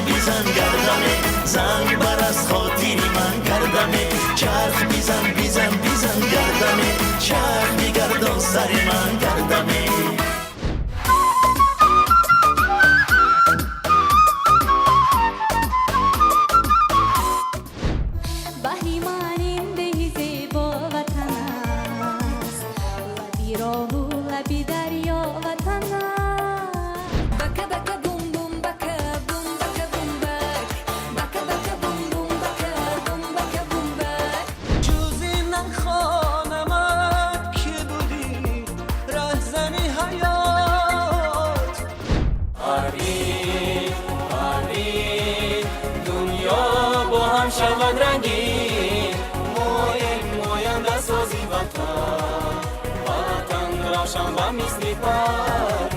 بیزن گردنه زنگ بر از خاطری من گردنه چرخ بیزن بیزن بیزن گردنه چرخ بگردان سر من گردنه شود رنگین مویم دست سازی وطن روشن و مثل پر